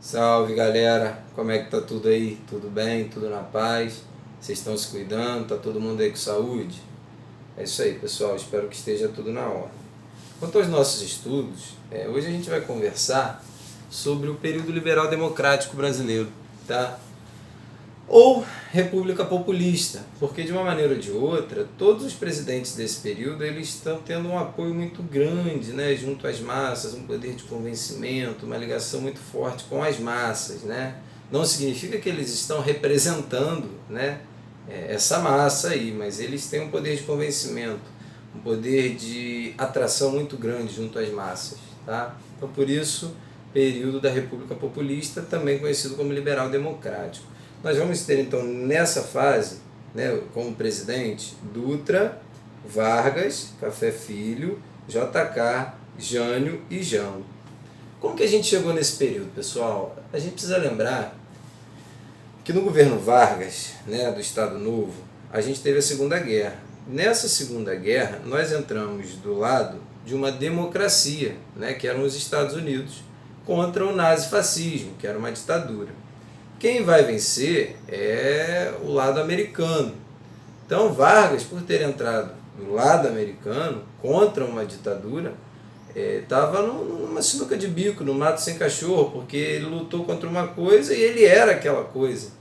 Salve galera, como é que tá tudo aí? Tudo bem? Tudo na paz? Vocês estão se cuidando? Tá todo mundo aí com saúde? É isso aí pessoal, espero que esteja tudo na ordem. Quanto aos nossos estudos, hoje a gente vai conversar sobre o período liberal democrático brasileiro, tá? Ou república populista, porque de uma maneira ou de outra, todos os presidentes desse período eles estão tendo um apoio muito grande, né, junto às massas, um poder de convencimento, uma ligação muito forte com as massas, né? Não significa que eles estão representando, né, essa massa aí, mas eles têm um poder de convencimento, um poder de atração muito grande junto às massas, tá? Então por isso, período da República Populista, também conhecido como liberal democrático. Nós vamos ter então nessa fase, né, como presidente, Dutra, Vargas, Café Filho, JK, Jânio e Jango. Como que a gente chegou nesse período, pessoal? A gente precisa lembrar que no governo Vargas, né, do Estado Novo, a gente teve a Segunda Guerra. Nessa Segunda Guerra, nós entramos do lado de uma democracia, né, que eram os Estados Unidos, contra o nazifascismo, que era uma ditadura. Quem vai vencer é o lado americano. Então Vargas, por ter entrado do lado americano contra uma ditadura, estava numa sinuca de bico, no mato sem cachorro, porque ele lutou contra uma coisa e ele era aquela coisa.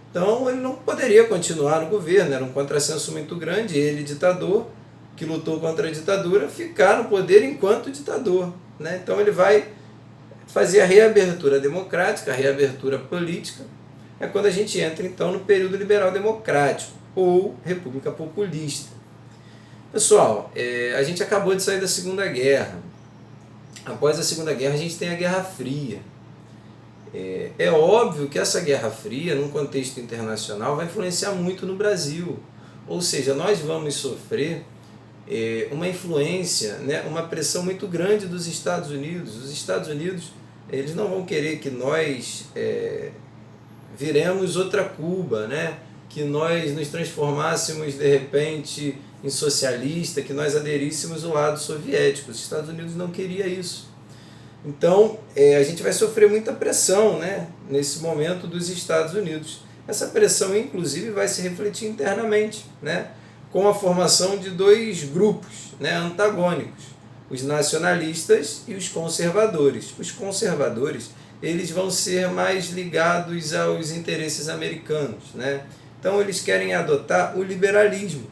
Então ele não poderia continuar no governo, era um contrassenso muito grande, ele, ditador, que lutou contra a ditadura, ficar no poder enquanto ditador, né? Então ele vai fazer a reabertura democrática, a reabertura política, é quando a gente entra então no período liberal democrático, ou república populista. Pessoal, a gente acabou de sair da Segunda Guerra. Após a Segunda Guerra a gente tem a Guerra Fria. É óbvio que essa Guerra Fria, num contexto internacional, vai influenciar muito no Brasil. Ou seja, nós vamos sofrer uma influência, né, uma pressão muito grande dos Estados Unidos. Os Estados Unidos eles não vão querer que nós viremos outra Cuba, né? Que nós nos transformássemos de repente em socialista, que nós aderíssemos ao lado soviético. Os Estados Unidos não queria isso. Então a gente vai sofrer muita pressão, né, nesse momento dos Estados Unidos. Essa pressão inclusive vai se refletir internamente, né, com a formação de dois grupos, né, antagônicos, os nacionalistas e os conservadores. Os conservadores eles vão ser mais ligados aos interesses americanos, né? Então eles querem adotar o liberalismo.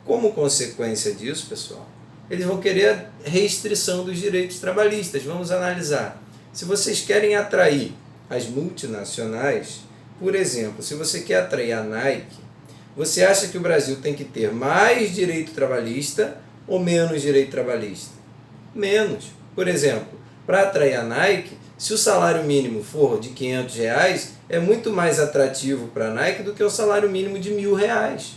Como consequência disso, pessoal, eles vão querer a restrição dos direitos trabalhistas. Vamos analisar. Se vocês querem atrair as multinacionais, por exemplo, se você quer atrair a Nike, você acha que o Brasil tem que ter mais direito trabalhista ou menos direito trabalhista? Menos. Por exemplo, para atrair a Nike, se o salário mínimo for de R$500, é muito mais atrativo para a Nike do que o salário mínimo de R$1.000.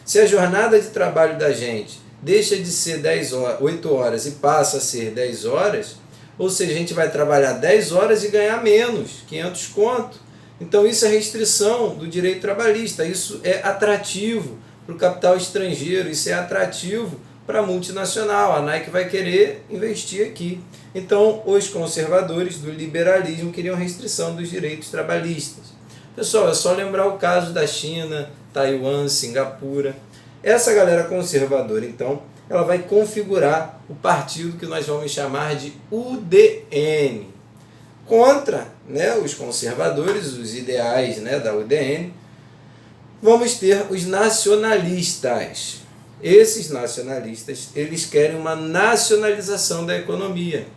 Se a jornada de trabalho da gente deixa de ser 8 horas e passa a ser 10 horas, ou seja, a gente vai trabalhar 10 horas e ganhar menos, 500 conto. Então isso é restrição do direito trabalhista, isso é atrativo para o capital estrangeiro, isso é atrativo para a multinacional, a Nike vai querer investir aqui. Então os conservadores do liberalismo queriam restrição dos direitos trabalhistas. Pessoal, é só lembrar o caso da China, Taiwan, Singapura. Essa galera conservadora, então, ela vai configurar o partido que nós vamos chamar de UDN. Contra, né, os conservadores, os ideais, né, da UDN, vamos ter os nacionalistas. Esses nacionalistas, eles querem uma nacionalização da economia.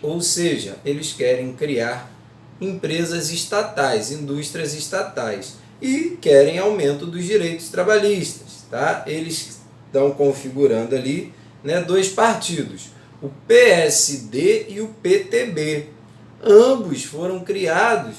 Ou seja, eles querem criar empresas estatais, indústrias estatais. E querem aumento dos direitos trabalhistas. Tá? Eles estão configurando ali, né, dois partidos, o PSD e o PTB. Ambos foram criados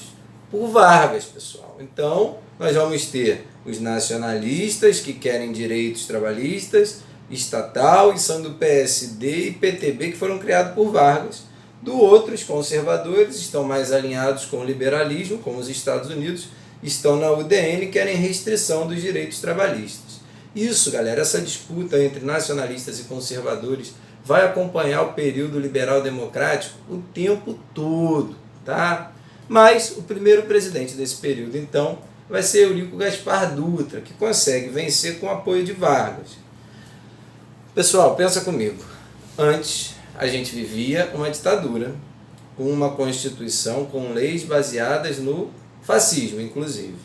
por Vargas, pessoal. Então, nós vamos ter os nacionalistas que querem direitos trabalhistas, estatal, e são do PSD e PTB que foram criados por Vargas. Do outro, os conservadores estão mais alinhados com o liberalismo, como os Estados Unidos, estão na UDN e querem restrição dos direitos trabalhistas. Isso, galera, essa disputa entre nacionalistas e conservadores vai acompanhar o período liberal democrático o tempo todo, tá? Mas o primeiro presidente desse período, então, vai ser Eurico Gaspar Dutra, que consegue vencer com o apoio de Vargas. Pessoal, pensa comigo. Antes, a gente vivia uma ditadura, com uma constituição, com leis baseadas no fascismo, inclusive.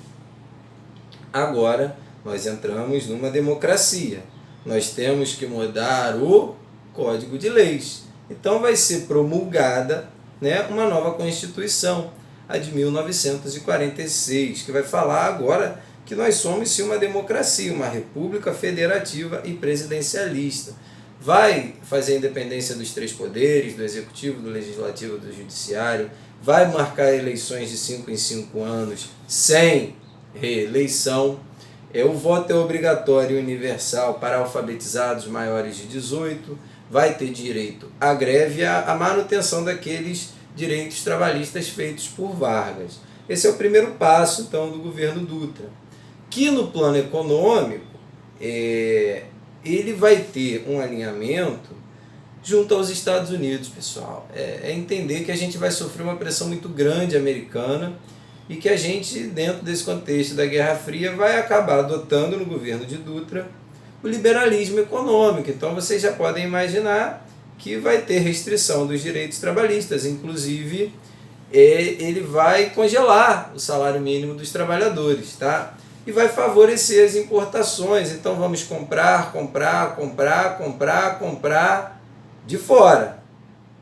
Agora, nós entramos numa democracia. Nós temos que mudar o Código de Leis. Então, vai ser promulgada, né, uma nova Constituição, a de 1946, que vai falar agora que nós somos sim uma democracia, uma república federativa e presidencialista. Vai fazer a independência dos três poderes, do executivo, do legislativo e do judiciário, vai marcar eleições de 5 em 5 anos, sem reeleição. O voto é obrigatório e universal para alfabetizados maiores de 18, vai ter direito à greve e à manutenção daqueles direitos trabalhistas feitos por Vargas. Esse é o primeiro passo, então, do governo Dutra. Que no plano econômico, ele vai ter um alinhamento junto aos Estados Unidos, pessoal. É entender que a gente vai sofrer uma pressão muito grande americana e que a gente, dentro desse contexto da Guerra Fria, vai acabar adotando no governo de Dutra o liberalismo econômico. Então, vocês já podem imaginar que vai ter restrição dos direitos trabalhistas, inclusive ele vai congelar o salário mínimo dos trabalhadores, tá? E vai favorecer as importações. Então vamos comprar de fora.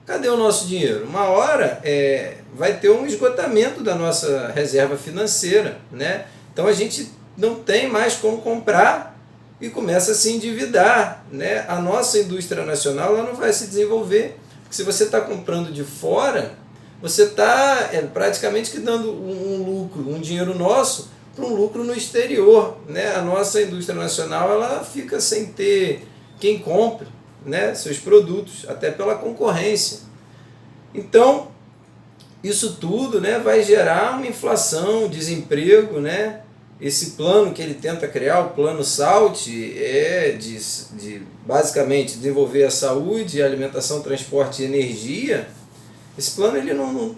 Cadê o nosso dinheiro? Uma hora vai ter um esgotamento da nossa reserva financeira, né? Então a gente não tem mais como comprar e começa a se endividar, né? A nossa indústria nacional ela não vai se desenvolver, porque se você está comprando de fora, você está praticamente que dando um lucro, um dinheiro nosso para um lucro no exterior, né? A nossa indústria nacional ela fica sem ter quem compre, né, seus produtos, até pela concorrência. Então, isso tudo, né, vai gerar uma inflação, desemprego, né? Esse plano que ele tenta criar, o plano SALT, de basicamente desenvolver a saúde, a alimentação, transporte e energia. Esse plano ele não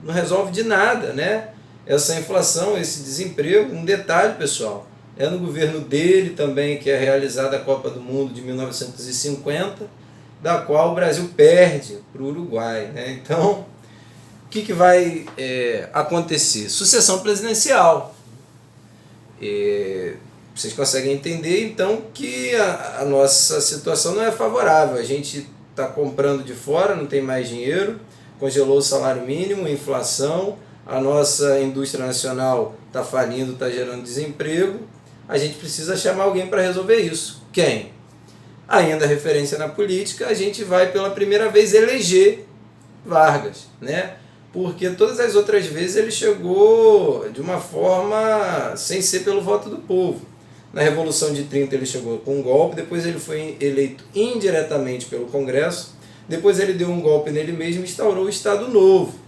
resolve de nada, né? Essa inflação, esse desemprego. Um detalhe, pessoal, é no governo dele também que é realizada a Copa do Mundo de 1950, da qual o Brasil perde para o Uruguai, né? Então, o que vai acontecer? Sucessão presidencial. Vocês conseguem entender, então, que a nossa situação não é favorável. A gente está comprando de fora, não tem mais dinheiro, congelou o salário mínimo, inflação, a nossa indústria nacional está falindo, está gerando desemprego. A gente precisa chamar alguém para resolver isso. Quem? Ainda referência na política, a gente vai pela primeira vez eleger Vargas, né? Porque todas as outras vezes ele chegou de uma forma sem ser pelo voto do povo. Na Revolução de 30 ele chegou com um golpe, depois ele foi eleito indiretamente pelo Congresso, depois ele deu um golpe nele mesmo e instaurou o Estado Novo.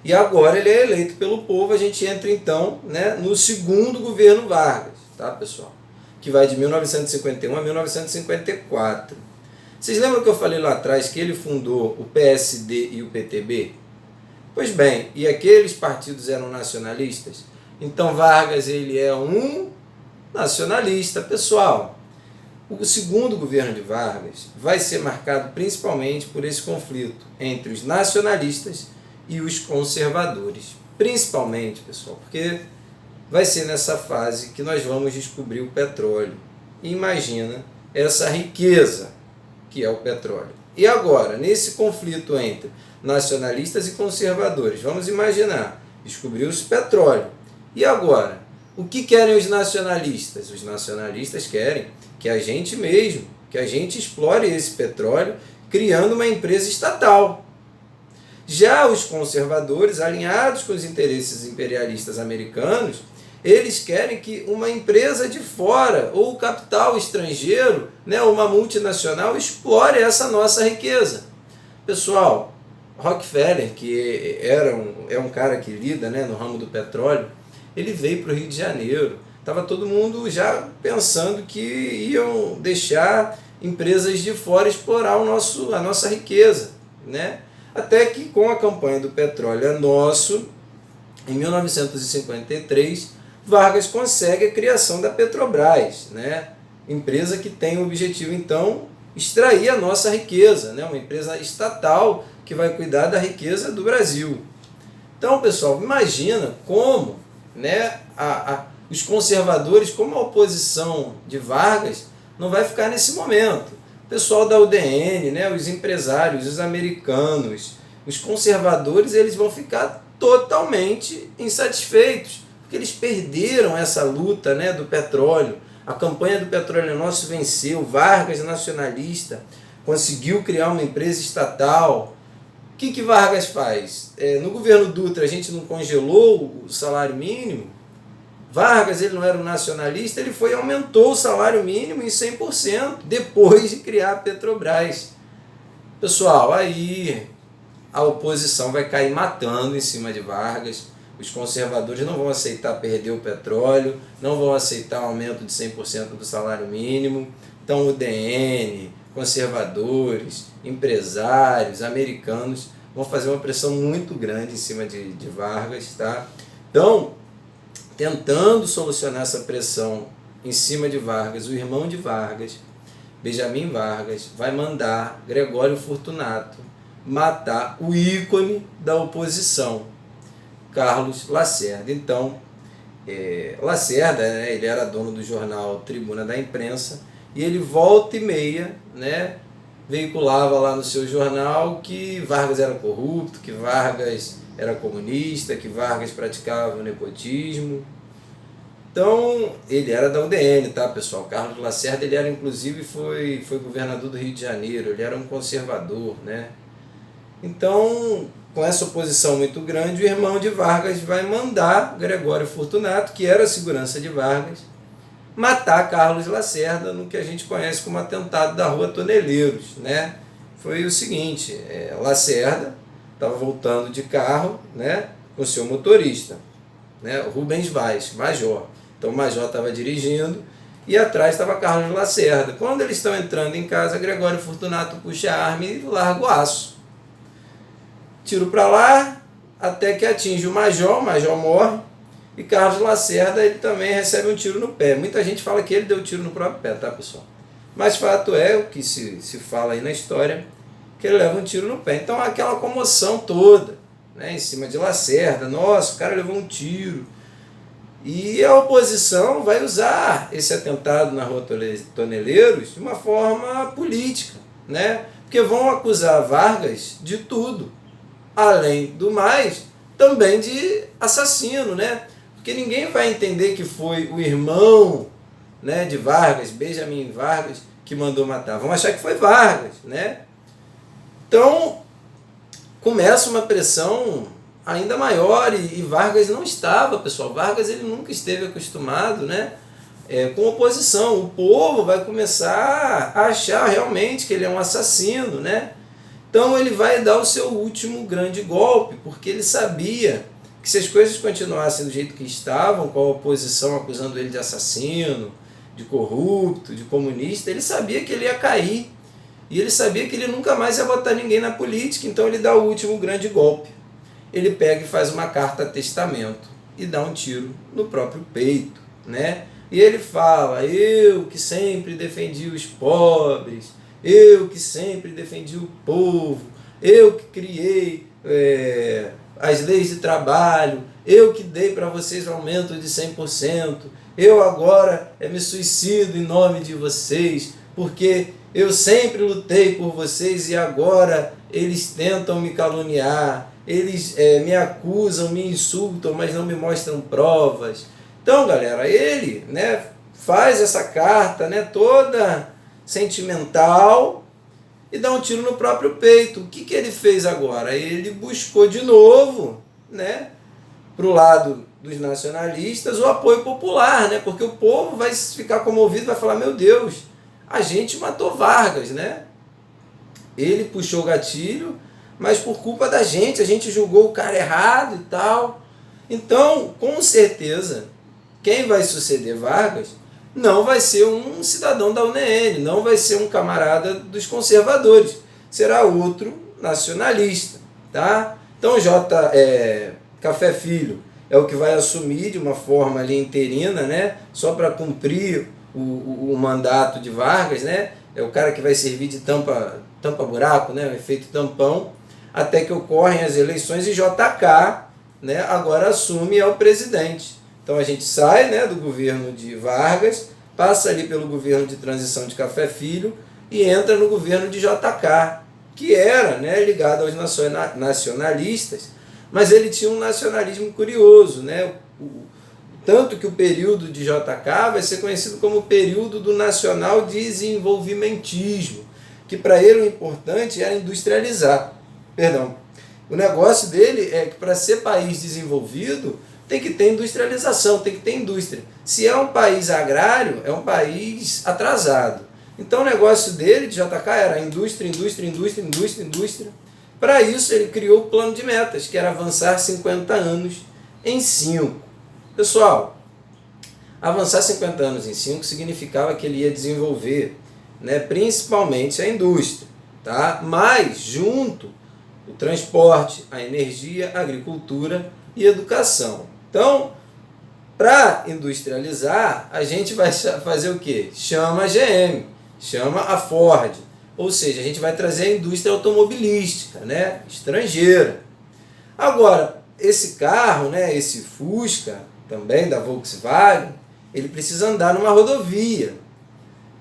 E agora ele é eleito pelo povo, a gente entra então, né, no segundo governo Vargas, tá, pessoal? Que vai de 1951 a 1954. Vocês lembram que eu falei lá atrás que ele fundou o PSD e o PTB? Pois bem, e aqueles partidos eram nacionalistas? Então Vargas ele é um nacionalista, pessoal. O segundo governo de Vargas vai ser marcado principalmente por esse conflito entre os nacionalistas e os conservadores. Principalmente, pessoal, porque vai ser nessa fase que nós vamos descobrir o petróleo. E imagina essa riqueza que é o petróleo. E agora, nesse conflito entre nacionalistas e conservadores, vamos imaginar, descobriu-se petróleo. E agora, o que querem os nacionalistas? Os nacionalistas querem que a gente mesmo, que a gente explore esse petróleo criando uma empresa estatal. Já os conservadores, alinhados com os interesses imperialistas americanos, eles querem que uma empresa de fora, ou capital estrangeiro, né, uma multinacional, explore essa nossa riqueza. Pessoal, Rockefeller, que é um cara que lida, né, no ramo do petróleo, ele veio para o Rio de Janeiro. Estava todo mundo já pensando que iam deixar empresas de fora explorar a nossa riqueza, né? Até que com a campanha do petróleo é nosso, em 1953, Vargas consegue a criação da Petrobras, né? Empresa que tem o objetivo, então, extrair a nossa riqueza, né? Uma empresa estatal que vai cuidar da riqueza do Brasil. Então, pessoal, imagina como, né, os conservadores, como a oposição de Vargas, não vai ficar nesse momento. O pessoal da UDN, né, os empresários, os americanos, os conservadores, eles vão ficar totalmente insatisfeitos, porque eles perderam essa luta, né, do petróleo. A campanha do petróleo nosso venceu, Vargas, nacionalista, conseguiu criar uma empresa estatal. O que Vargas faz? No governo Dutra a gente não congelou o salário mínimo. Vargas, ele não era um nacionalista, ele foi e aumentou o salário mínimo em 100% depois de criar a Petrobras. Pessoal, aí a oposição vai cair matando em cima de Vargas. Os conservadores não vão aceitar perder o petróleo, não vão aceitar o aumento de 100% do salário mínimo. Então o DN, conservadores, empresários, americanos vão fazer uma pressão muito grande em cima de Vargas, tá? Então, tentando solucionar essa pressão em cima de Vargas, o irmão de Vargas, Benjamin Vargas, vai mandar Gregório Fortunato matar o ícone da oposição, Carlos Lacerda. Então, Lacerda, né, ele era dono do jornal Tribuna da Imprensa, e ele volta e meia, né, veiculava lá no seu jornal que Vargas era corrupto, que Vargas era comunista, que Vargas praticava o nepotismo. Então, ele era da UDN, tá, pessoal? Carlos Lacerda, ele era, inclusive, foi governador do Rio de Janeiro, ele era um conservador, né? Então, com essa oposição muito grande, o irmão de Vargas vai mandar Gregório Fortunato, que era a segurança de Vargas, matar Carlos Lacerda no que a gente conhece como atentado da Rua Toneleiros, né? Foi o seguinte, Lacerda estava voltando de carro, né, com o seu motorista, né, Rubens Vaz, major. Então o major estava dirigindo e atrás estava Carlos Lacerda. Quando eles estão entrando em casa, Gregório Fortunato puxa a arma e larga o aço. Tiro para lá, até que atinge o major morre, e Carlos Lacerda, ele também recebe um tiro no pé. Muita gente fala que ele deu tiro no próprio pé, tá, pessoal? Mas fato é, o que se fala aí na história, que ele leva um tiro no pé. Então aquela comoção toda, né, em cima de Lacerda, nossa, o cara levou um tiro. E a oposição vai usar esse atentado na Rua Toneleiros de uma forma política, né? Porque vão acusar Vargas de tudo. Além do mais, também de assassino, né? Porque ninguém vai entender que foi o irmão, né, de Vargas, Benjamin Vargas, que mandou matar. Vão achar que foi Vargas, né? Então, começa uma pressão ainda maior e Vargas não estava, pessoal. Vargas, ele nunca esteve acostumado, né, com oposição. O povo vai começar a achar realmente que ele é um assassino, né? Então ele vai dar o seu último grande golpe, porque ele sabia que se as coisas continuassem do jeito que estavam, com a oposição acusando ele de assassino, de corrupto, de comunista, ele sabia que ele ia cair. E ele sabia que ele nunca mais ia botar ninguém na política, então ele dá o último grande golpe. Ele pega e faz uma carta testamento e dá um tiro no próprio peito, né? E ele fala, eu que sempre defendi os pobres, eu que sempre defendi o povo, eu que criei as leis de trabalho, eu que dei para vocês um aumento de 100%, eu agora me suicido em nome de vocês, porque eu sempre lutei por vocês e agora eles tentam me caluniar, eles me acusam, me insultam, mas não me mostram provas. Então, galera, ele, né, faz essa carta, né, toda sentimental e dá um tiro no próprio peito. O que ele fez agora? Ele buscou de novo, né, para o lado dos nacionalistas o apoio popular, né, porque o povo vai ficar comovido, vai falar, meu Deus, a gente matou Vargas, né? Ele puxou o gatilho, mas por culpa da gente, a gente julgou o cara errado e tal. Então, com certeza, quem vai suceder Vargas não vai ser um cidadão da UNN, não vai ser um camarada dos conservadores, será outro nacionalista. tá? Então Café Filho é o que vai assumir de uma forma ali interina, né? Só para cumprir o mandato de Vargas, né? É o cara que vai servir de tampa-buraco, né? O efeito tampão, até que ocorrem as eleições e JK, né? Agora assume é o presidente. Então a gente sai, né, do governo de Vargas, passa ali pelo governo de transição de Café Filho e entra no governo de JK, que era, né, ligado aos nacionalistas, mas ele tinha um nacionalismo curioso, né? Tanto que o período de JK vai ser conhecido como o período do nacional desenvolvimentismo, que para ele o importante era industrializar. Perdão. O negócio dele é que para ser país desenvolvido tem que ter industrialização, tem que ter indústria. Se é um país agrário, é um país atrasado. Então o negócio dele, de JK, era indústria, indústria, indústria, indústria, indústria. Para isso ele criou o plano de metas, que era avançar 50 anos em 5. Pessoal, avançar 50 anos em 5 significava que ele ia desenvolver, né, principalmente a indústria, tá? Mas junto o transporte, a energia, a agricultura e educação. Então, para industrializar, a gente vai fazer o quê? Chama a GM, chama a Ford. Ou seja, a gente vai trazer a indústria automobilística, né, estrangeira. Agora, esse carro, né, esse Fusca, também da Volkswagen, ele precisa andar numa rodovia.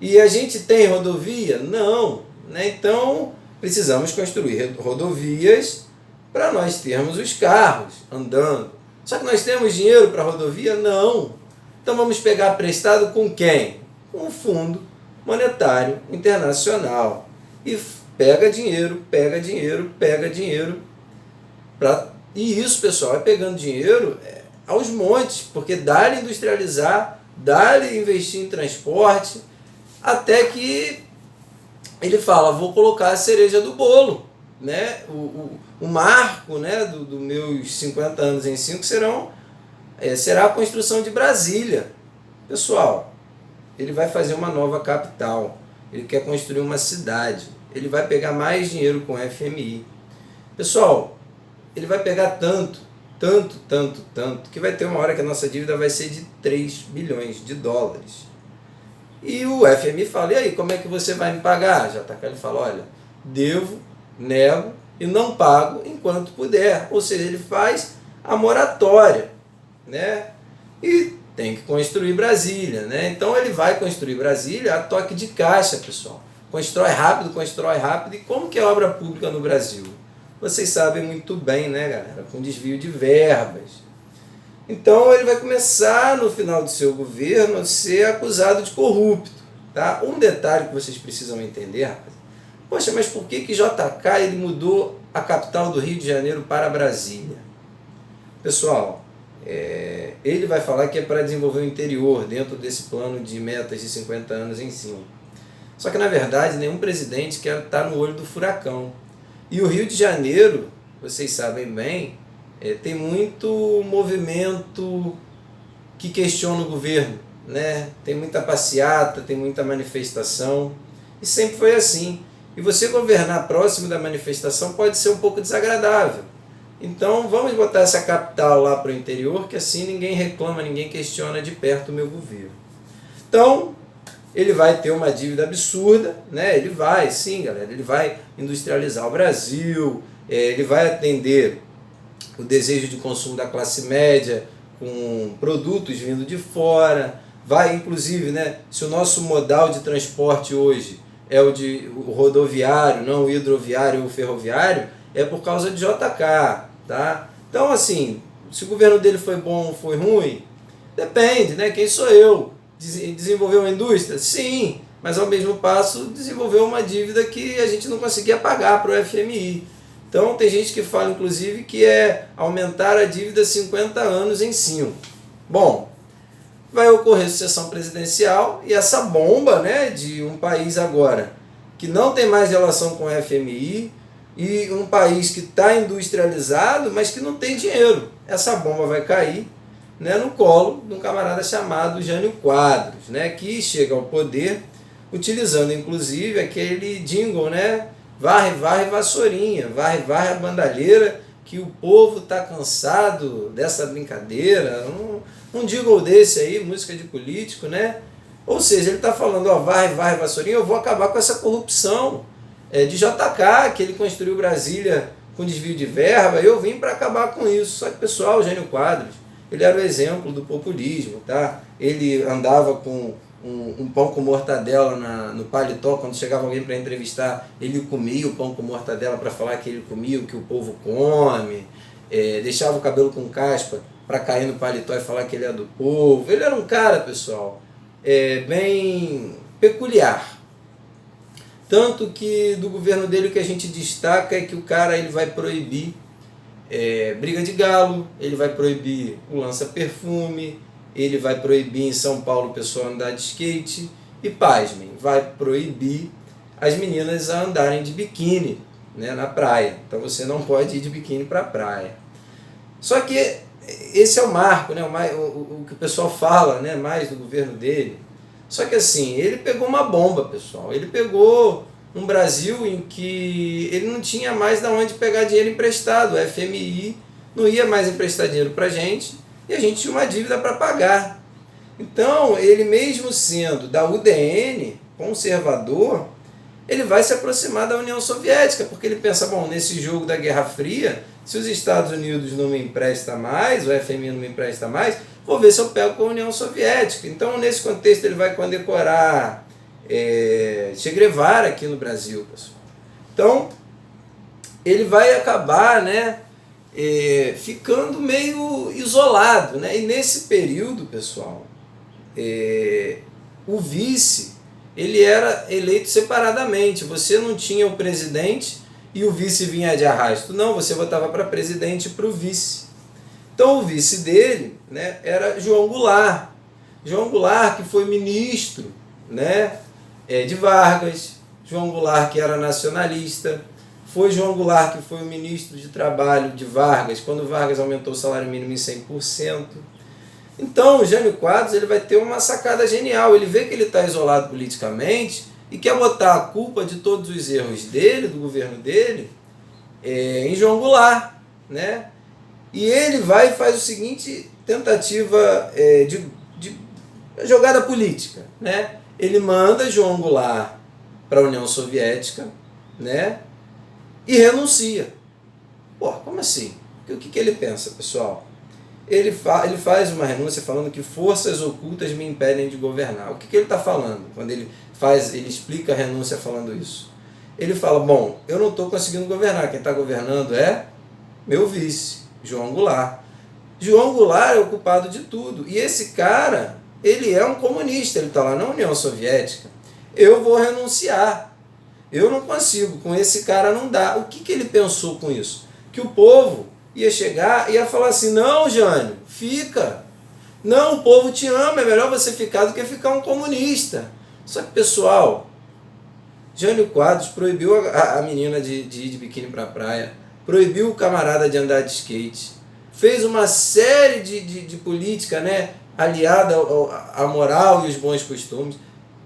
E a gente tem rodovia? Não. Né? Então, precisamos construir rodovias para nós termos os carros andando. Só que nós temos dinheiro para rodovia? Não. Então vamos pegar prestado com quem? Com o Fundo Monetário Internacional. E pega dinheiro, pega dinheiro, pega dinheiro. E isso, pessoal, é pegando dinheiro aos montes, porque dá-lhe industrializar, dá-lhe investir em transporte, até que ele fala, vou colocar a cereja do bolo. Né? O marco, né, dos meus 50 anos em 5 será a construção de Brasília. Pessoal, ele vai fazer uma nova capital, ele quer construir uma cidade, ele vai pegar mais dinheiro com o FMI. Pessoal, ele vai pegar tanto, que vai ter uma hora que a nossa dívida vai ser de 3 bilhões de dólares. E o FMI fala, e aí, como é que você vai me pagar? JK ele fala, olha, devo, nego e não pago enquanto puder. Ou seja, ele faz a moratória, né? E tem que construir Brasília, né? Então ele vai construir Brasília a toque de caixa, pessoal. Constrói rápido. E como que é obra pública no Brasil? Vocês sabem muito bem, né, galera? Com desvio de verbas. Então ele vai começar, no final do seu governo, a ser acusado de corrupto. Tá? Um detalhe que vocês precisam entender, rapaz. Poxa, mas por que JK ele mudou a capital do Rio de Janeiro para Brasília? Pessoal, ele vai falar que é para desenvolver o interior dentro desse plano de metas de 50 anos em 5. Só que, na verdade, nenhum presidente quer estar no olho do furacão. E o Rio de Janeiro, vocês sabem bem, tem muito movimento que questiona o governo, né? Tem muita passeata, tem muita manifestação, e sempre foi assim. E você governar próximo da manifestação pode ser um pouco desagradável. Então vamos botar essa capital lá para o interior, que assim ninguém reclama, ninguém questiona de perto o meu governo. Então, ele vai ter uma dívida absurda, né? Ele vai, sim, galera, ele vai industrializar o Brasil, ele vai atender o desejo de consumo da classe média com produtos vindo de fora, vai inclusive, né, se o nosso modal de transporte hoje é o rodoviário, não o hidroviário ou o ferroviário, é por causa de JK, tá? Então, assim, se o governo dele foi bom ou foi ruim, depende, né? Quem sou eu? Desenvolveu uma indústria? Sim, mas ao mesmo passo desenvolveu uma dívida que a gente não conseguia pagar para o FMI. Então tem gente que fala, inclusive, que é aumentar a dívida 50 anos em 5. Bom, vai ocorrer sucessão presidencial e essa bomba, né, de um país agora que não tem mais relação com o FMI e um país que está industrializado, mas que não tem dinheiro. Essa bomba vai cair, né, no colo de um camarada chamado Jânio Quadros, né, que chega ao poder utilizando inclusive aquele jingle, né, varre, varre, vassourinha, varre, varre a bandalheira, que o povo está cansado dessa brincadeira. Um jingle desse aí, música de político, né? Ou seja, ele está falando, ó, varre, varre, vassourinha, eu vou acabar com essa corrupção de JK, que ele construiu Brasília com desvio de verba, eu vim para acabar com isso. Só que, pessoal, o Jânio Quadros, ele era o exemplo do populismo, tá? Ele andava com um pão com mortadela no paletó, quando chegava alguém para entrevistar, ele comia o pão com mortadela para falar que ele comia o que o povo come, deixava o cabelo com caspa para cair no paletó e falar que ele é do povo. Ele era um cara, pessoal, bem peculiar. Tanto que do governo dele o que a gente destaca é que o cara ele vai proibir briga de galo, ele vai proibir o lança-perfume, ele vai proibir em São Paulo o pessoal andar de skate e, pasmem, vai proibir as meninas a andarem de biquíni, né, na praia. Então você não pode ir de biquíni para a praia. Só que esse é o marco, né, o que o pessoal fala, né, mais do governo dele. Só que assim, ele pegou uma bomba, pessoal. Ele pegou um Brasil em que ele não tinha mais de onde pegar dinheiro emprestado. O FMI não ia mais emprestar dinheiro para a gente e a gente tinha uma dívida para pagar. Então, ele mesmo sendo da UDN, conservador, ele vai se aproximar da União Soviética, porque ele pensa, bom, nesse jogo da Guerra Fria, se os Estados Unidos não me emprestam mais, o FMI não me empresta mais, vou ver se eu pego com a União Soviética. Então, nesse contexto, ele vai condecorar Che Guevara aqui no Brasil, pessoal. Então, ele vai acabar, né, ficando meio isolado, né? E nesse período, pessoal, o vice, ele era eleito separadamente. Você não tinha o presidente e o vice vinha de arrasto. Não, você votava para presidente e para o vice. Então o vice dele, né, era João Goulart. João Goulart, que foi ministro, né, de Vargas. João Goulart, que era nacionalista. Foi João Goulart que foi o ministro de Trabalho de Vargas, quando Vargas aumentou o salário mínimo em 100%. Então, o Jânio Quadros ele vai ter uma sacada genial. Ele vê que ele está isolado politicamente e quer botar a culpa de todos os erros dele, do governo dele, em João Goulart, né? E ele vai e faz o seguinte tentativa de jogada política, né? Ele manda João Goulart para a União Soviética, né? E renuncia. Pô, como assim? O que ele pensa, pessoal? Ele faz uma renúncia falando que forças ocultas me impedem de governar. O que ele está falando quando ele explica a renúncia falando isso? Ele fala, bom, eu não estou conseguindo governar, quem está governando é meu vice, João Goulart. João Goulart é o culpado de tudo. E esse cara, ele é um comunista, ele está lá na União Soviética. Eu vou renunciar. Eu não consigo, com esse cara não dá. O que ele pensou com isso? Que o povo ia chegar e ia falar assim, não, Jânio, fica. Não, o povo te ama, é melhor você ficar do que ficar um comunista. Só que, pessoal, Jânio Quadros proibiu a menina de ir de biquíni para a praia, proibiu o camarada de andar de skate, fez uma série de política, né, aliada à moral e os bons costumes.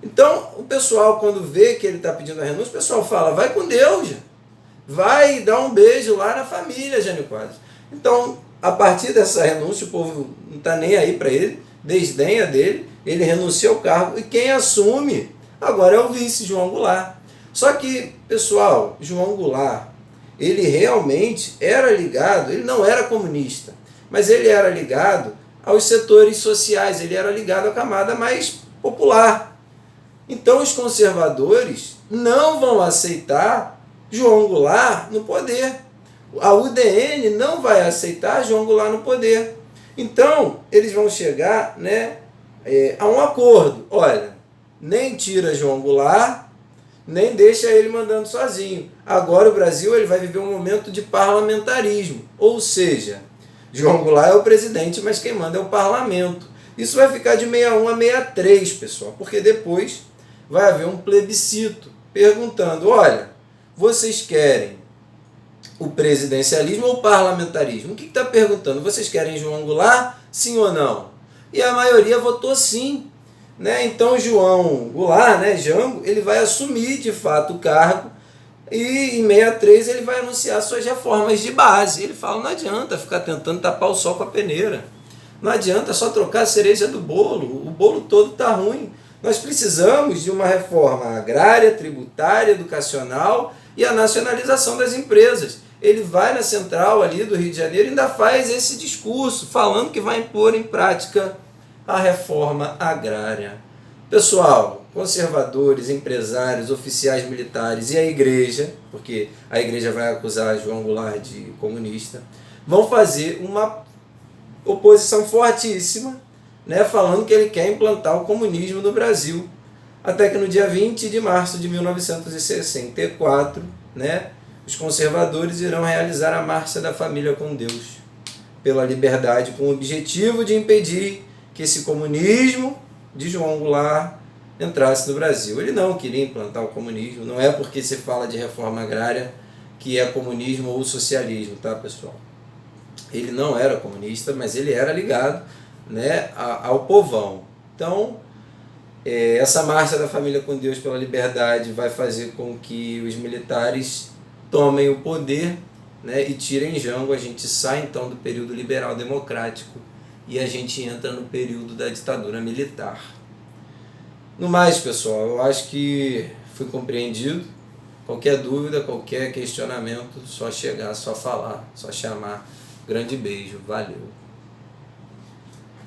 Então, o pessoal, quando vê que ele está pedindo a renúncia, o pessoal fala, vai com Deus, vai dar um beijo lá na família, Jânio Quadros. Então, a partir dessa renúncia, o povo não está nem aí para ele, desdenha dele, ele renuncia ao cargo, e quem assume agora é o vice, João Goulart. Só que, pessoal, João Goulart, ele realmente era ligado, ele não era comunista, mas ele era ligado aos setores sociais, ele era ligado à camada mais popular. Então os conservadores não vão aceitar João Goulart no poder. A UDN não vai aceitar João Goulart no poder. Então eles vão chegar, né, a um acordo. Olha, nem tira João Goulart, nem deixa ele mandando sozinho. Agora o Brasil ele vai viver um momento de parlamentarismo. Ou seja, João Goulart é o presidente, mas quem manda é o parlamento. Isso vai ficar de 61 a 63, pessoal, porque depois vai haver um plebiscito perguntando, olha, vocês querem o presidencialismo ou o parlamentarismo? O que está perguntando? Vocês querem João Goulart, sim ou não? E a maioria votou sim. Né? Então João Goulart, né, Jango, ele vai assumir de fato o cargo E em 63 ele vai anunciar suas reformas de base. Ele fala, não adianta ficar tentando tapar o sol com a peneira. Não adianta só trocar a cereja do bolo. O bolo todo está ruim. Nós precisamos de uma reforma agrária, tributária, educacional e a nacionalização das empresas. Ele vai na central ali do Rio de Janeiro e ainda faz esse discurso, falando que vai pôr em prática a reforma agrária. Pessoal, conservadores, empresários, oficiais militares e a igreja, porque a igreja vai acusar João Goulart de comunista, vão fazer uma oposição fortíssima, né, falando que ele quer implantar o comunismo no Brasil. Até que no dia 20 de março de 1964, né, os conservadores irão realizar a Marcha da Família com Deus, pela liberdade, com o objetivo de impedir que esse comunismo de João Goulart entrasse no Brasil. Ele não queria implantar o comunismo, não é porque se fala de reforma agrária que é comunismo ou socialismo, tá, pessoal? Ele não era comunista, mas ele era ligado, né, ao povão. Então, essa Marcha da Família com Deus pela Liberdade vai fazer com que os militares tomem o poder, né, e tirem Jango. A gente sai então do período liberal democrático e a gente entra no período da ditadura militar. No mais, pessoal, eu acho que fui compreendido. Qualquer dúvida, qualquer questionamento, só chegar, só falar, só chamar. Grande beijo, valeu!